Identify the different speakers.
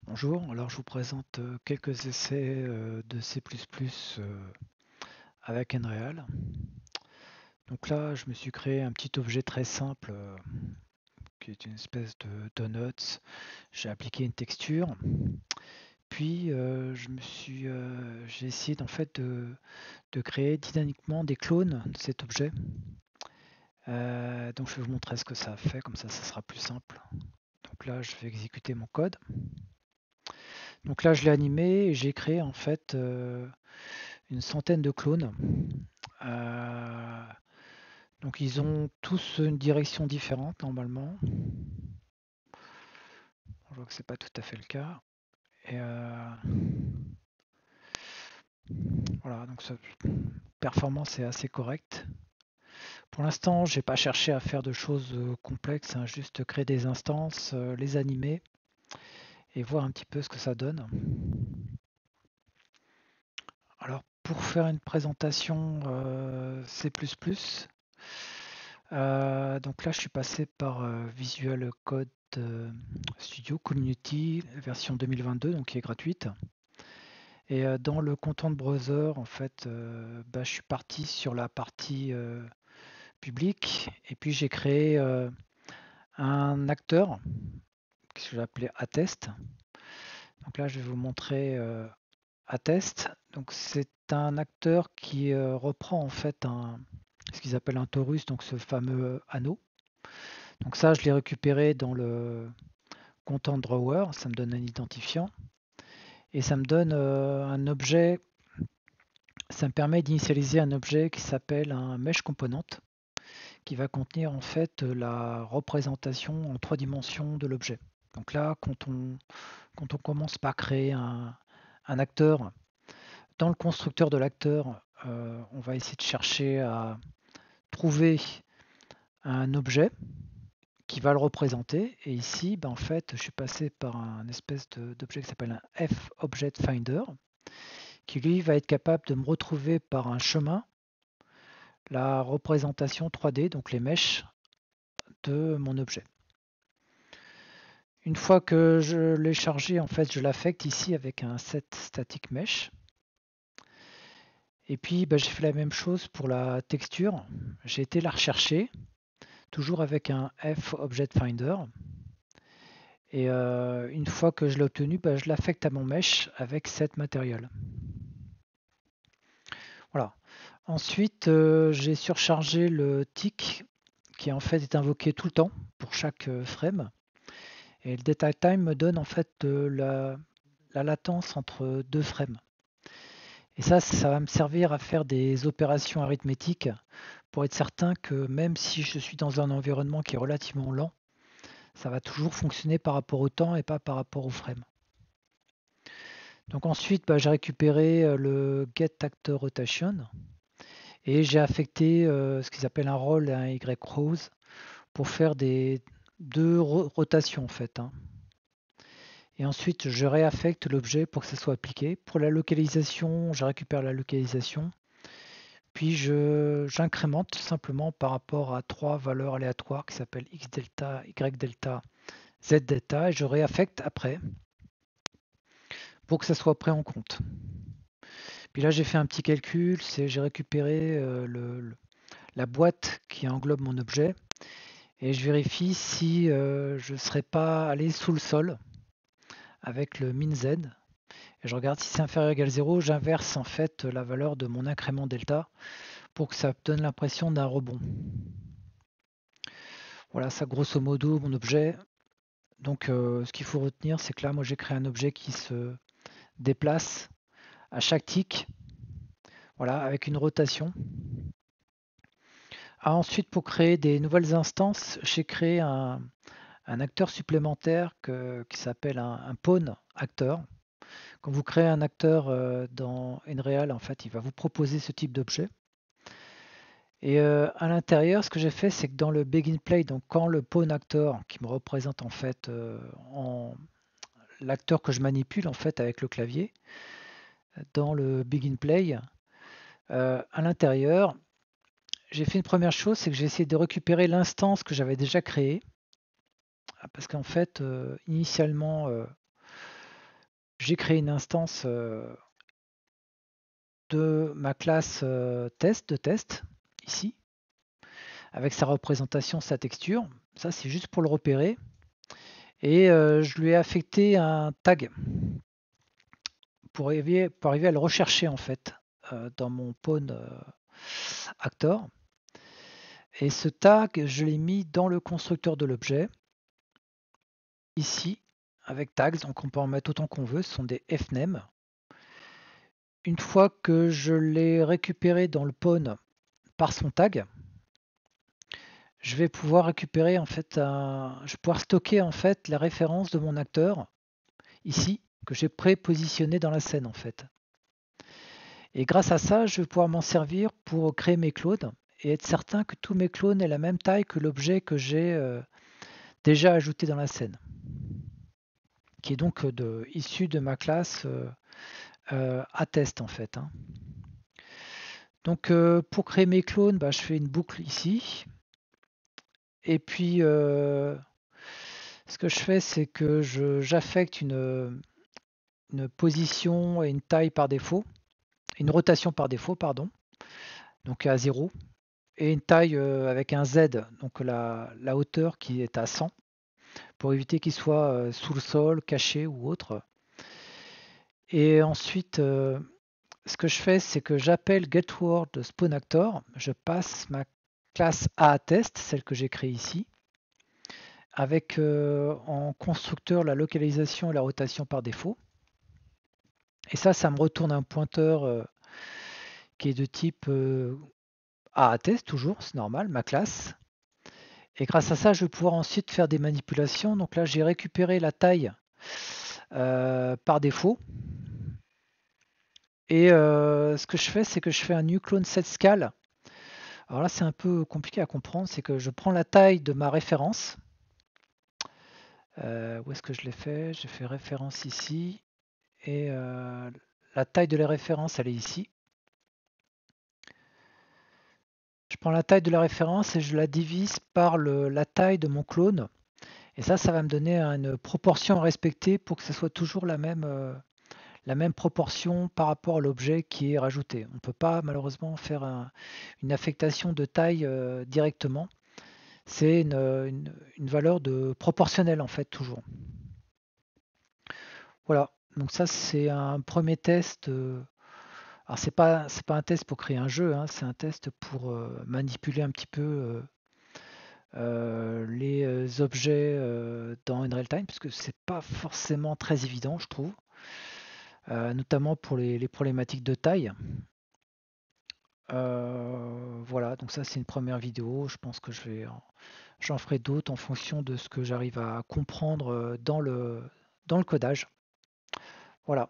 Speaker 1: Bonjour, alors je vous présente quelques essais de C++ avec Nreal. Donc là, je me suis créé un petit objet très simple qui est une espèce de donuts. J'ai appliqué une texture, puis j'ai essayé en fait de créer dynamiquement des clones de cet objet. Donc je vais vous montrer ce que ça a fait, comme ça sera plus simple. Donc là, je vais exécuter mon code. Donc là, je l'ai animé et j'ai créé en fait une centaine de clones. Euh, donc ils ont tous une direction différente normalement. Je vois que c'est pas tout à fait le cas. Et voilà, donc sa performance est assez correcte. Pour l'instant, j'ai pas cherché à faire de choses complexes, hein, juste créer des instances, les animer et voir un petit peu ce que ça donne. Alors pour faire une présentation C++, donc là je suis passé par Visual Code Studio Community version 2022, donc qui est gratuite. Et dans le content browser, en fait, je suis parti sur la partie publique et puis j'ai créé un acteur que je vais appeler Attest. Donc là, je vais vous montrer Attest. Donc c'est un acteur qui reprend en fait ce qu'ils appellent un torus, donc ce fameux anneau. Donc ça, je l'ai récupéré dans le content drawer, ça me donne un identifiant et ça me donne un objet. Ça me permet d'initialiser un objet qui s'appelle un mesh component, qui va contenir en fait la représentation en 3 dimensions de l'objet. Donc là, quand on commence par créer un acteur, dans le constructeur de l'acteur, on va essayer de chercher à trouver un objet qui va le représenter. Et ici, en fait, je suis passé par un espèce d'objet qui s'appelle un FObjectFinder, qui lui va être capable de me retrouver par un chemin la représentation 3D, donc les mèches de mon objet. Une fois que je l'ai chargé, en fait, je l'affecte ici avec un set static mesh. Et puis, j'ai fait la même chose pour la texture. J'ai été la rechercher, toujours avec un FObjectFinder. Et une fois que je l'ai obtenu, je l'affecte à mon mesh avec set material. Voilà. Ensuite, j'ai surchargé le tick qui en fait est invoqué tout le temps pour chaque frame. Et le data time me donne en fait la latence entre 2 frames. Et ça va me servir à faire des opérations arithmétiques pour être certain que même si je suis dans un environnement qui est relativement lent, ça va toujours fonctionner par rapport au temps et pas par rapport au frame. Donc ensuite, j'ai récupéré le getActorRotation et j'ai affecté ce qu'ils appellent un roll et un yRows pour faire des 2 rotations en fait, hein. Et ensuite, je réaffecte l'objet pour que ça soit appliqué. Pour la localisation, je récupère la localisation. Puis j'incrémente simplement par rapport à 3 valeurs aléatoires qui s'appellent x delta, y delta, z delta, et je réaffecte après pour que ça soit pris en compte. Puis là, j'ai fait un petit calcul, j'ai récupéré la boîte qui englobe mon objet et je vérifie si je ne serais pas allé sous le sol avec le min z. Et je regarde si c'est inférieur ou égal à 0, j'inverse en fait la valeur de mon incrément delta pour que ça donne l'impression d'un rebond. Voilà, ça grosso modo mon objet. Donc ce qu'il faut retenir, c'est que là, moi j'ai créé un objet qui se déplace à chaque tick, voilà, avec une rotation. Ensuite, pour créer des nouvelles instances, j'ai créé un acteur supplémentaire qui s'appelle un pawn acteur. Quand vous créez un acteur dans Nreal, en fait, il va vous proposer ce type d'objet. Et à l'intérieur, ce que j'ai fait, c'est que dans le begin play, donc quand le pawn actor qui me représente en fait l'acteur que je manipule en fait avec le clavier, dans le begin play, à l'intérieur, j'ai fait une première chose, c'est que j'ai essayé de récupérer l'instance que j'avais déjà créée, parce qu'en fait, initialement, j'ai créé une instance de ma classe test, ici, avec sa représentation, sa texture. Ça, c'est juste pour le repérer. Et je lui ai affecté un tag pour arriver à le rechercher en fait dans mon pawn actor. Et ce tag, je l'ai mis dans le constructeur de l'objet, ici, avec tags. Donc on peut en mettre autant qu'on veut, ce sont des fname. Une fois que je l'ai récupéré dans le pawn par son tag, je vais pouvoir récupérer en fait je vais pouvoir stocker en fait la référence de mon acteur ici que j'ai prépositionné dans la scène en fait. Et grâce à ça, je vais pouvoir m'en servir pour créer mes clones et être certain que tous mes clones aient la même taille que l'objet que j'ai déjà ajouté dans la scène, qui est donc issu de ma classe attest en fait. Hein. Donc pour créer mes clones, bah, je fais une boucle ici. Et puis ce que je fais, c'est que j'affecte une position et une taille par défaut, une rotation par défaut, pardon, donc à 0, et une taille avec un Z, donc la hauteur qui est à 100, pour éviter qu'il soit sous le sol, caché ou autre. Et ensuite, ce que je fais, c'est que j'appelle getWordSpawnActor, je passe ma classe AATest, celle que j'ai créée ici, avec en constructeur la localisation et la rotation par défaut. Et ça me retourne un pointeur qui est de type AATest, toujours, c'est normal, ma classe. Et grâce à ça, je vais pouvoir ensuite faire des manipulations. Donc là, j'ai récupéré la taille par défaut. Et ce que je fais, c'est que je fais un new clone set scale. Alors là, c'est un peu compliqué à comprendre. C'est que je prends la taille de ma référence. Où est-ce que je l'ai fait? J'ai fait référence ici. Et la taille de la référence, elle est ici. Je prends la taille de la référence et je la divise par la taille de mon clone. Et ça va me donner une proportion à respecter pour que ce soit toujours la même proportion par rapport à l'objet qui est rajouté. On ne peut pas malheureusement faire une affectation de taille directement. C'est une valeur de proportionnelle en fait toujours. Voilà, donc ça c'est un premier test. Alors c'est pas un test pour créer un jeu, hein, c'est un test pour manipuler un petit peu les objets dans Unreal Time, parce que c'est pas forcément très évident, je trouve, notamment pour les problématiques de taille. Voilà, donc ça c'est une première vidéo. Je pense que j'en ferai d'autres en fonction de ce que j'arrive à comprendre dans le codage. Voilà.